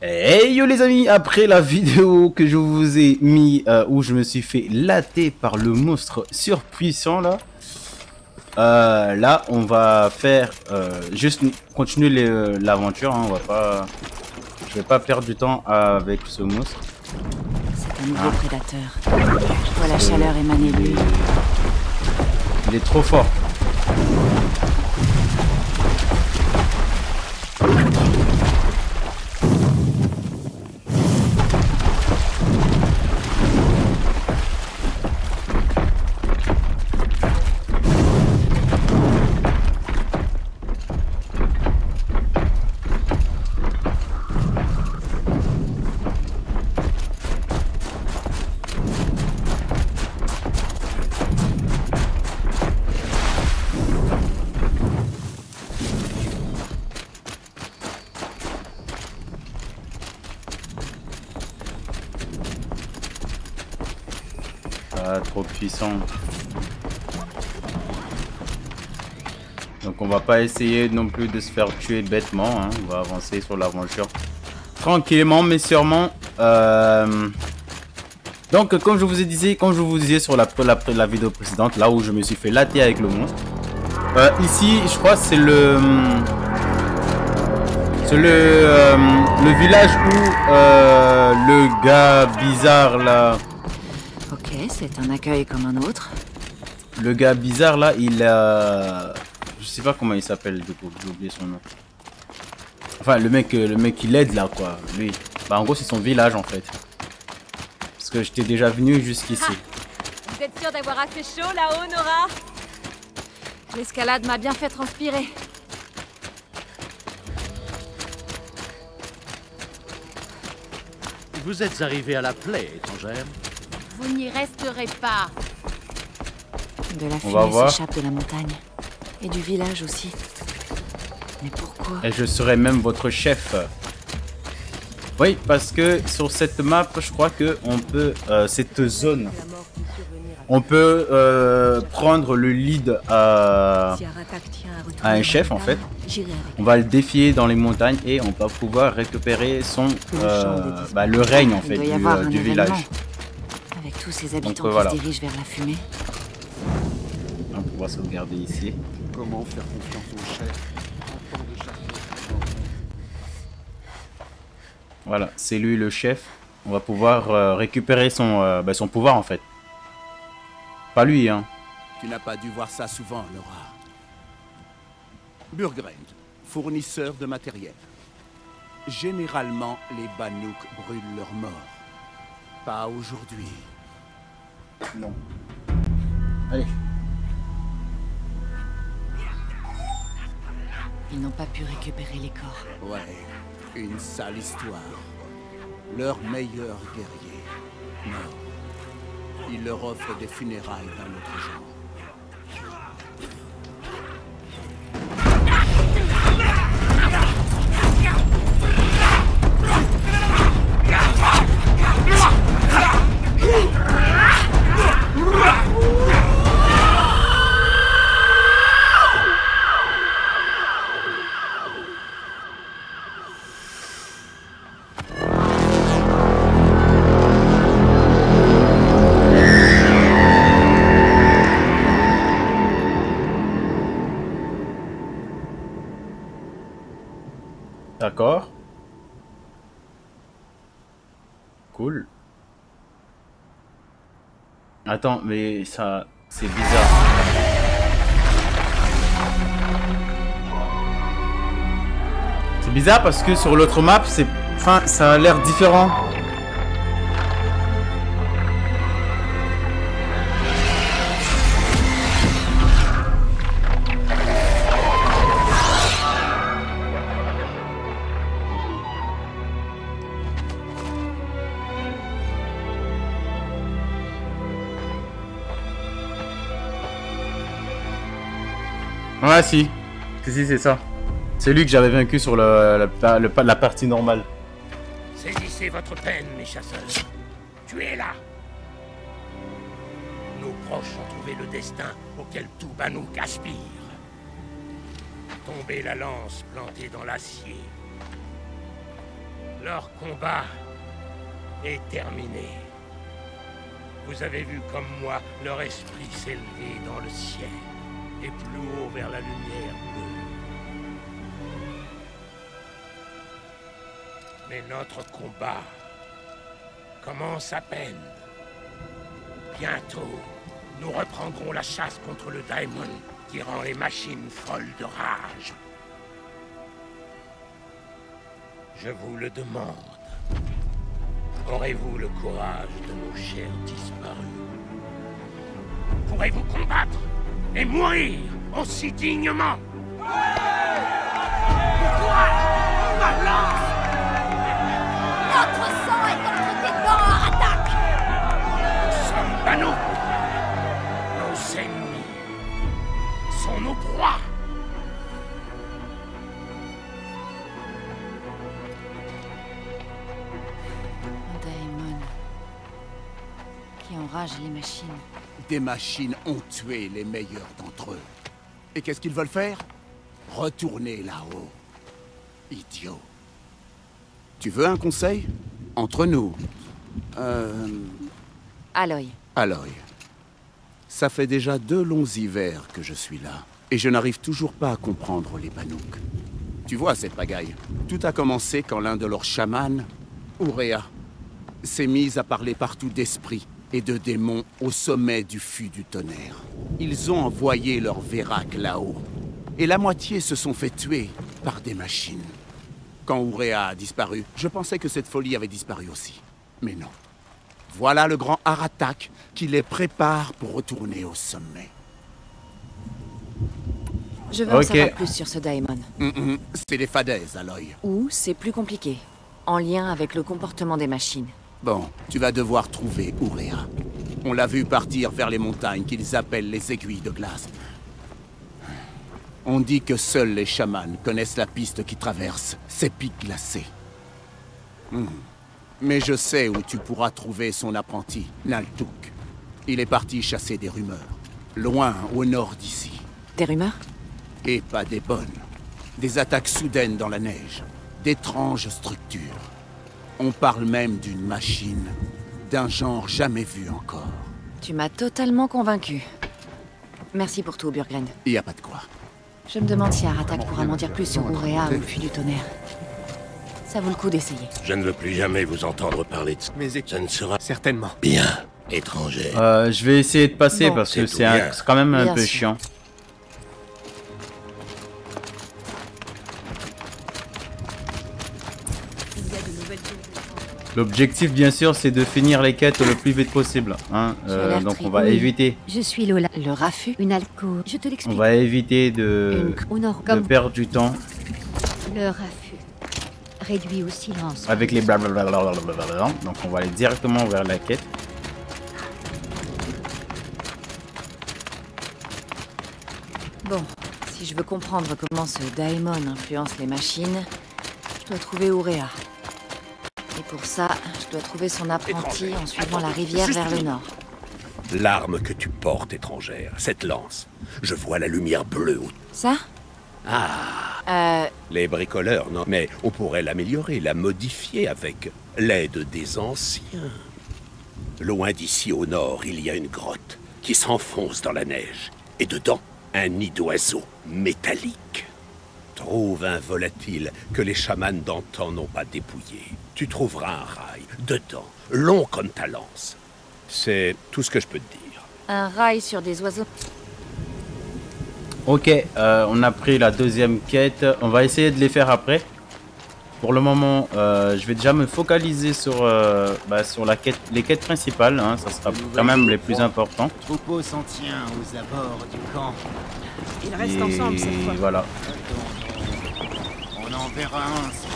Hey yo les amis, après la vidéo que je vous ai mis où je me suis fait latter par le monstre surpuissant là, là on va faire juste continuer l'aventure, hein, on va pas, je vais pas perdre du temps avec ce monstre. C'est un nouveau prédateur. Je vois la chaleur émaner de lui. Il est trop fort. Ah, trop puissant. Donc on va pas essayer non plus de se faire tuer bêtement, hein. On va avancer sur l'aventure tranquillement mais sûrement. Donc comme je vous disais sur la vidéo précédente, là où je me suis fait latter avec le monstre, ici je crois c'est le village où le gars bizarre là. Ok, c'est un accueil comme un autre. Le gars bizarre là, il a... Je sais pas comment il s'appelle du coup, j'ai oublié son nom. Enfin le mec qui l'aide là quoi, lui. Bah en gros c'est son village en fait. Parce que j'étais déjà venu jusqu'ici. Vous êtes sûr d'avoir assez chaud là-haut, Nora? L'escalade m'a bien fait transpirer. Vous êtes arrivé à la plaie, étrangère. Vous n'y resterez pas. De la On va fumée voir. s'échappe de la montagne. Et du village aussi. Mais pourquoi? Et je serai même votre chef. Oui, parce que sur cette map, je crois que on peut, cette zone, on peut prendre le lead à un chef en fait. On va le défier dans les montagnes et on va pouvoir récupérer son, le règne en fait du village. Avec tous ces habitants Donc, voilà. qui se dirigent vers la fumée. On va pouvoir sauvegarder ici. Comment faire confiance au chef en temps de chasse? Voilà, c'est lui le chef. On va pouvoir récupérer son pouvoir en fait. Pas lui, hein. Tu n'as pas dû voir ça souvent, Nora. Burgrend, fournisseur de matériel. Généralement, les Banouks brûlent leurs morts. Pas aujourd'hui. Non. Allez. Ils n'ont pas pu récupérer les corps. Ouais, une sale histoire. Leur meilleur guerrier, mort. Il leur offre des funérailles d'un autre genre. D'accord. Cool. Attends, mais ça... c'est bizarre. C'est bizarre parce que sur l'autre map, c'est... Enfin, ça a l'air différent. Ouais, si. Si, c'est ça. C'est lui que j'avais vaincu sur la partie normale. Saisissez votre peine, mes chasseurs. Tuez-la. Nos proches ont trouvé le destin auquel tout Banouk aspire. Tomber la lance plantée dans l'acier. Leur combat est terminé. Vous avez vu comme moi leur esprit s'élever dans le ciel et plus haut vers la lumière bleue. Mais notre combat commence à peine. Bientôt, nous reprendrons la chasse contre le Daemon qui rend les machines folles de rage. Je vous le demande. Aurez-vous le courage de nos chers disparus? Pourrez-vous combattre et mourir aussi dignement? Ma lance! Notre sang est entre tes dents, Aratak! Nous sommes Banu. Nos ennemis sont nos proies. Daemon. Qui enrage les machines. Des machines ont tué les meilleurs d'entre eux. Et qu'est-ce qu'ils veulent faire? Retourner là-haut. Idiot. Tu veux un conseil? Entre nous. Aloy. Aloy. Ça fait déjà 2 longs hivers que je suis là. Et je n'arrive toujours pas à comprendre les Banouks. Tu vois cette pagaille? Tout a commencé quand l'un de leurs chamans, Ourea, s'est mis à parler partout d'esprits et de démons au sommet du fût du tonnerre. Ils ont envoyé leur Vérac là-haut. Et la moitié se sont fait tuer par des machines. Quand Ourea a disparu, je pensais que cette folie avait disparu aussi. Mais non. Voilà le grand Aratak qui les prépare pour retourner au sommet. Je veux en savoir plus sur ce Daemon. C'est des fadaises, Aloy. Ou c'est plus compliqué. En lien avec le comportement des machines. Bon, tu vas devoir trouver Ourea. On l'a vu partir vers les montagnes qu'ils appellent les aiguilles de glace. On dit que seuls les chamans connaissent la piste qui traverse ces pics glacés. Mais je sais où tu pourras trouver son apprenti, Naltuk. Il est parti chasser des rumeurs, loin au nord d'ici. Des rumeurs? Et pas des bonnes. Des attaques soudaines dans la neige, d'étranges structures. On parle même d'une machine, d'un genre jamais vu encore. Tu m'as totalement convaincu. Merci pour tout, Burgren. Y a pas de quoi. Je me demande si Aratak pourra m'en dire plus sur Ourea ou le Fût du Tonnerre. Ça vaut le coup d'essayer. Je ne veux plus jamais vous entendre parler de ça. Mais ça ne sera certainement bien étranger. Je vais essayer de passer parce que c'est quand même un peu chiant. L'objectif, bien sûr, c'est de finir les quêtes le plus vite possible. Hein. Donc on va éviter. Je suis Lola. Le raffut, une alcôve. Je te l'explique. On va éviter de perdre du temps. Le raffut, réduit au silence. Avec les blablabla. Donc on va aller directement vers la quête. Bon, si je veux comprendre comment ce Daemon influence les machines, je dois trouver Ourea. Et pour ça, je dois trouver son apprenti en suivant la rivière vers le nord. L'arme que tu portes, étrangère, cette lance. Je vois la lumière bleue. Ça? Les bricoleurs, non. Mais on pourrait l'améliorer, la modifier avec l'aide des anciens. Loin d'ici au nord, il y a une grotte qui s'enfonce dans la neige. Et dedans, un nid d'oiseaux métallique. Trouve un volatile que les chamans d'antan n'ont pas dépouillé. Tu trouveras un rail, dedans, long comme ta lance. C'est tout ce que je peux te dire. Un rail sur des oiseaux. Ok, on a pris la deuxième quête. On va essayer de les faire après. Pour le moment, je vais déjà me focaliser sur, sur les quêtes principales. Hein, ça sera quand même les plus importants. Le troupeau s'en tient aux abords du camp. Ils restent ensemble cette fois. Voilà. On en verra un si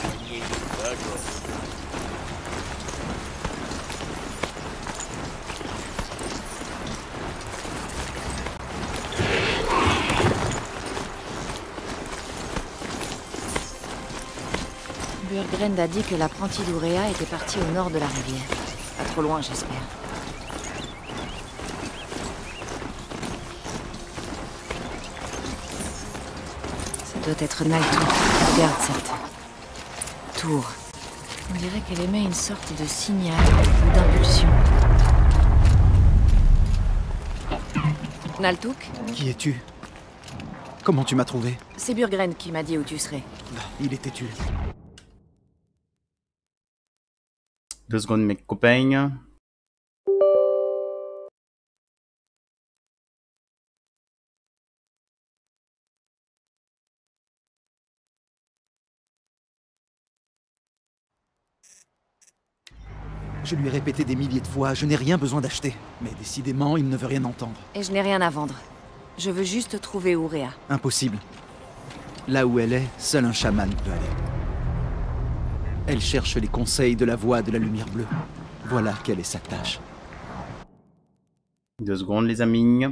Burgren a dit que l'apprenti d'Ourea était parti au nord de la rivière. Pas trop loin, j'espère. Ça doit être Naltuk. Regarde cette tour. On dirait qu'elle émet une sorte de signal ou d'impulsion. Naltuk? Qui es-tu? Comment tu m'as trouvé? C'est Burgren qui m'a dit où tu serais. Il était tué. 2 secondes, mes copains. Je lui ai répété des milliers de fois, je n'ai rien besoin d'acheter. Mais décidément, il ne veut rien entendre. Et je n'ai rien à vendre. Je veux juste trouver Ourea. Impossible. Là où elle est, seul un chaman peut aller. Elle cherche les conseils de la voix de la lumière bleue. Voilà quelle est sa tâche. 2 secondes, les amis.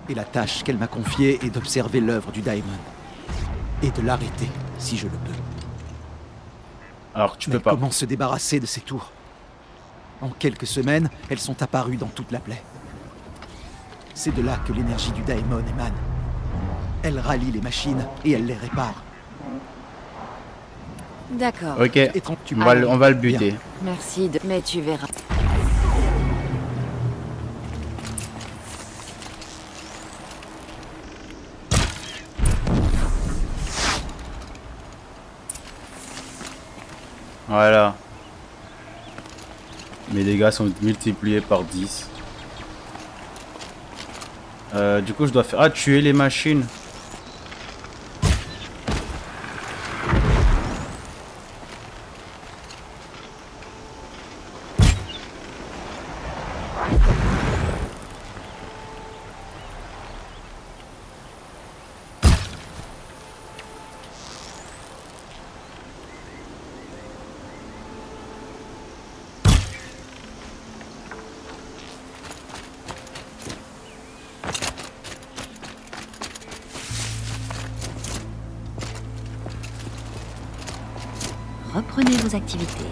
Et la tâche qu'elle m'a confiée est d'observer l'œuvre du Daemon. Et de l'arrêter, si je le peux. Alors, tu Mais peux pas. comment se débarrasser de ces tours? En quelques semaines, elles sont apparues dans toute la plaie. C'est de là que l'énergie du Daemon émane. Elle rallie les machines et elle les répare. D'accord. Ok, Tu on va le buter. Bien. Merci de... Mais tu verras. Voilà. Mes dégâts sont multipliés par 10. Du coup, je dois faire... Ah, tuer les machines. Reprenez vos activités.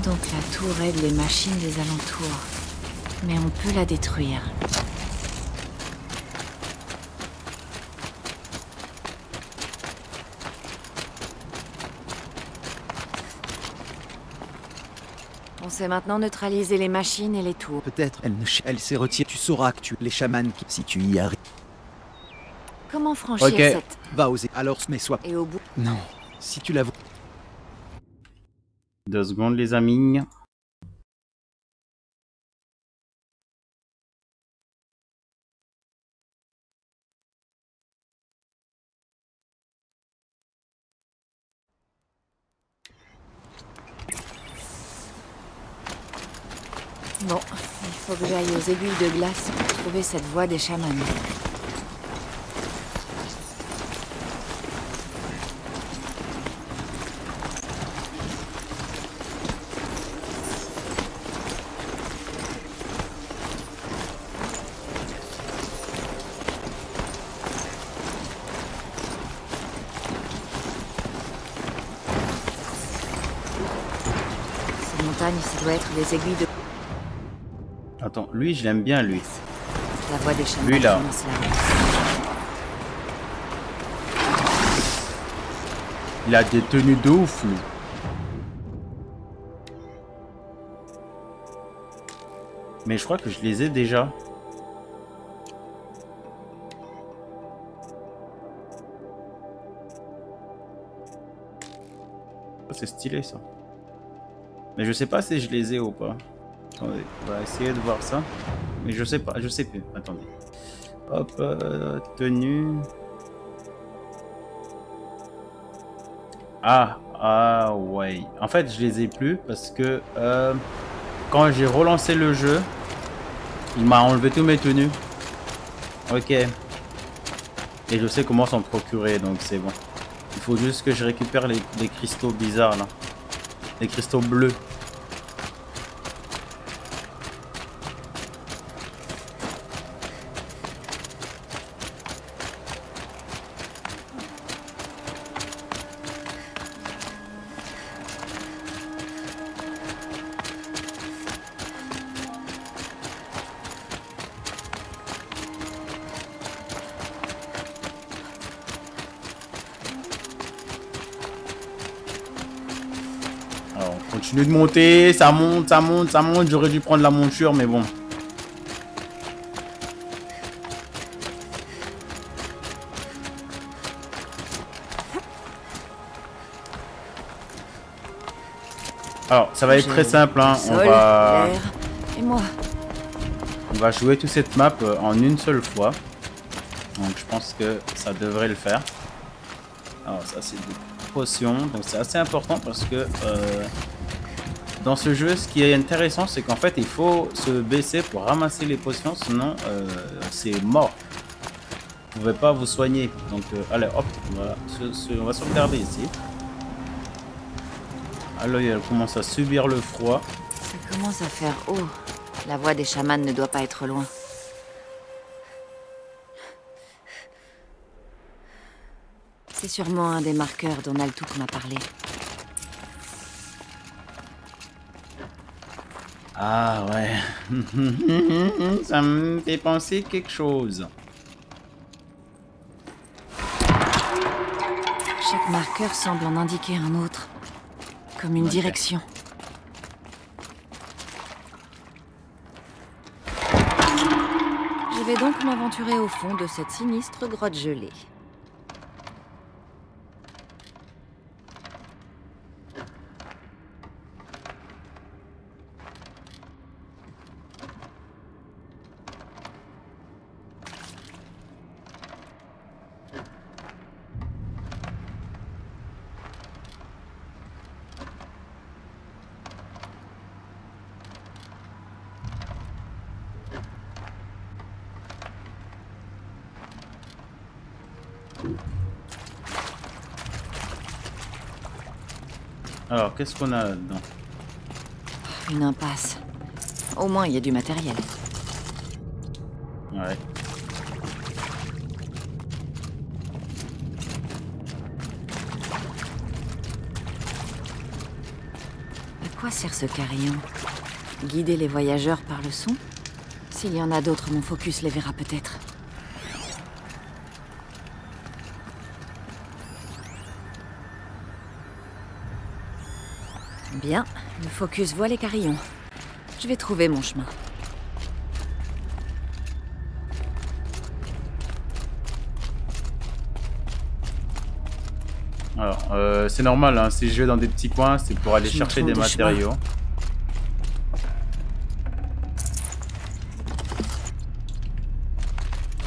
Donc la tour aide les machines des alentours. Mais on peut la détruire. On sait maintenant neutraliser les machines et les tours. Peut-être elle s'est retirée. Tu sauras que tu les chamans si tu y arrives. Comment franchir Ok. cette... Va oser. Alors, mais sois. Et au bout... Non. Si tu la vois. 2 secondes, les amis. Bon, il faut que j'aille aux aiguilles de glace pour trouver cette voie des chamans. Ces montagnes, ça doit être des aiguilles de... Attends, lui, je l'aime bien, lui. La voie des chamans Lui, là. commence là. Il a des tenues de ouf, lui. Mais je crois que je les ai déjà. Oh, c'est stylé, ça. Mais je sais pas si je les ai ou pas. Attendez, on va essayer de voir ça. Mais je sais pas, je sais plus. Attendez. Hop, tenue. Ah ouais. En fait, je les ai plus parce que quand j'ai relancé le jeu, il m'a enlevé tous mes tenues. Ok. Et je sais comment s'en procurer, donc c'est bon. Il faut juste que je récupère les cristaux bizarres là. Les cristaux bleus. Continue de monter, ça monte, ça monte, ça monte. J'aurais dû prendre la monture, mais bon. Alors, ça va être très simple, hein. On va jouer toute cette map en une seule fois. Donc, je pense que ça devrait le faire. Alors, ça, c'est des potions. Donc, c'est assez important parce que... dans ce jeu, ce qui est intéressant, c'est qu'en fait, il faut se baisser pour ramasser les potions, sinon c'est mort. Vous ne pouvez pas vous soigner. Donc, allez, hop, on va sauvegarder ici. Alors, elle commence à subir le froid. Ça commence à faire haut. La voix des chamans ne doit pas être loin. C'est sûrement un des marqueurs dont Naltuk m'a parlé. Ah ouais, ça me fait penser quelque chose. Chaque marqueur semble en indiquer un autre, comme une direction. Je vais donc m'aventurer au fond de cette sinistre grotte gelée. Alors, qu'est-ce qu'on a là-dedans? Une impasse. Au moins, il y a du matériel. Ouais. À quoi sert ce carillon? Guider les voyageurs par le son? S'il y en a d'autres, mon focus les verra peut-être. Bien, le focus voit les carillons. Je vais trouver mon chemin. Alors, c'est normal, hein, si je vais dans des petits coins, c'est pour aller chercher des matériaux.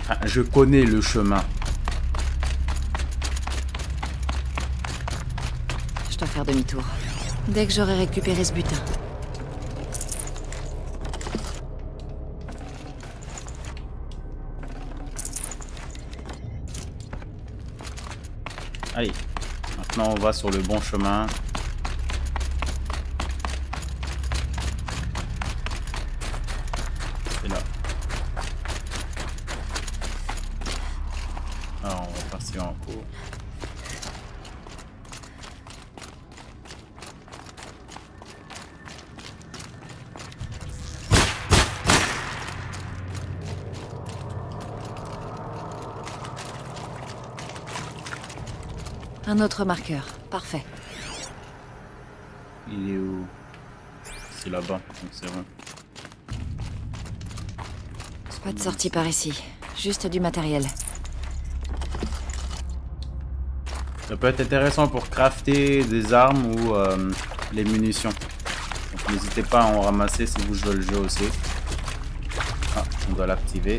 Enfin, je connais le chemin. Je dois faire demi-tour. Dès que j'aurai récupéré ce butin. Allez, maintenant on va sur le bon chemin. C'est là. Alors on va passer en haut. Un autre marqueur. Parfait. Il est où? C'est là-bas, donc c'est bon. Pas de sortie par ici. Juste du matériel. Ça peut être intéressant pour crafter des armes ou les munitions. Donc n'hésitez pas à en ramasser si vous jouez le jeu aussi. Ah, on doit l'activer.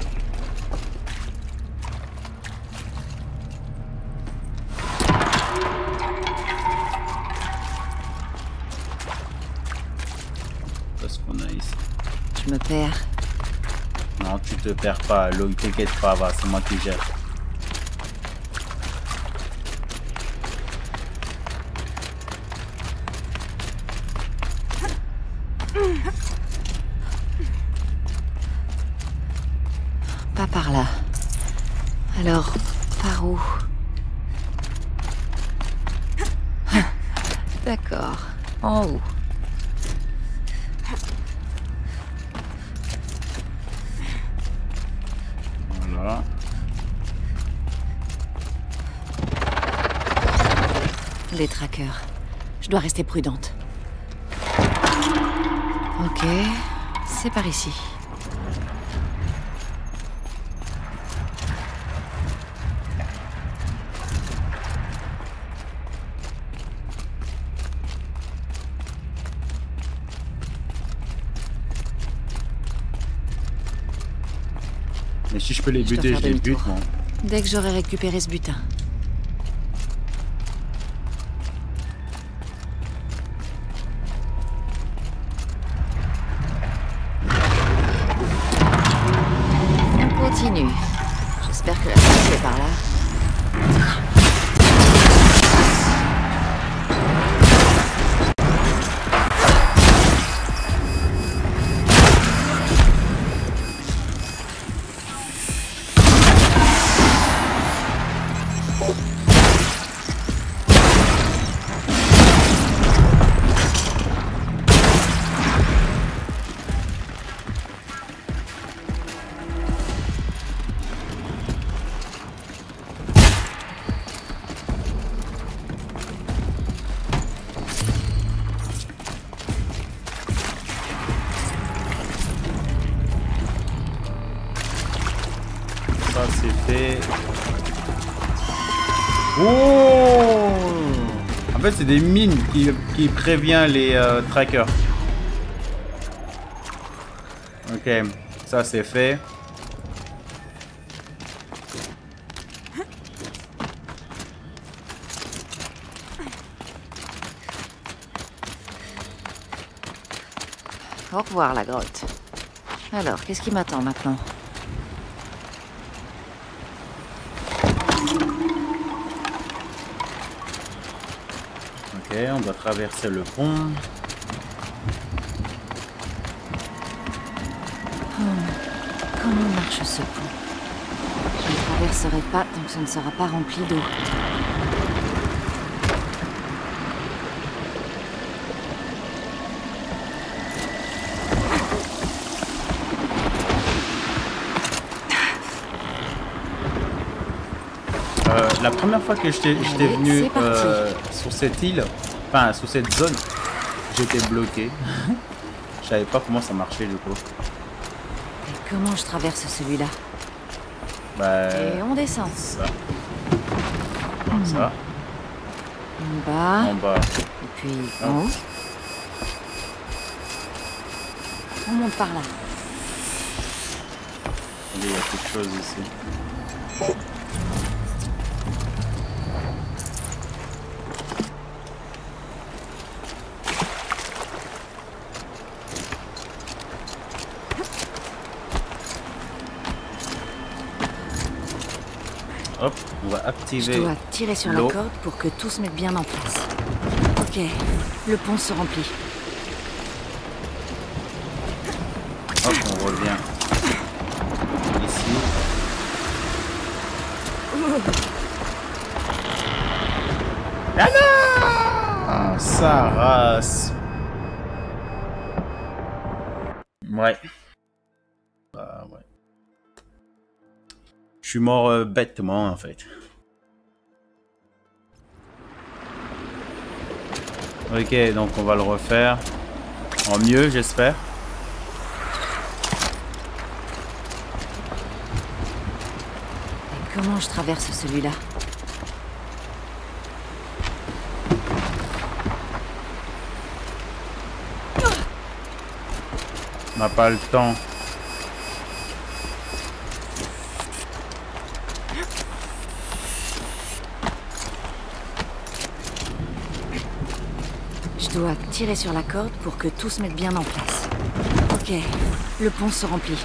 Qu'est-ce qu'on a ici? Je me perds. Non, tu te perds pas, Loïc, t'inquiète pas, va, c'est moi qui gère. Pas par là. Alors, par où? D'accord. En haut. Voilà. Les trackers. Je dois rester prudente. Ok, c'est par ici. Mais si je peux les Je dois buter, faire je les demi-tour. bute, moi. Dès que j'aurai récupéré ce butin. On continue. J'espère que la sortie est par là. Ça c'est fait. Oh! En fait, c'est des mines qui préviennent les trackers. Ok, ça c'est fait. Au revoir, la grotte. Alors, qu'est-ce qui m'attend maintenant? Ok, on doit traverser le pont. Comment marche ce pont? Je ne traverserai pas tant que ce ne sera pas rempli d'eau. La première fois que j'étais venu c'est parti. sur cette île, enfin sur cette zone, j'étais bloqué. Je savais pas comment ça marchait du coup. Et comment je traverse celui-là? Bah, Et on descend. ça. Comme ça. En bas. En bas. Et puis en haut. On monte par là. Attendez, il y a quelque chose ici. Hop, on va activer. Je dois tirer sur la l'eau. corde pour que tout se mette bien en place. Ok, le pont se remplit. Hop, on revient ici. Ah non! Ça race. Ouais. Bah ouais. Je suis mort bêtement en fait. Ok, donc on va le refaire. En mieux, j'espère. Et comment je traverse celui-là? On n'a pas le temps. Je dois tirer sur la corde pour que tout se mette bien en place. Ok, le pont se remplit.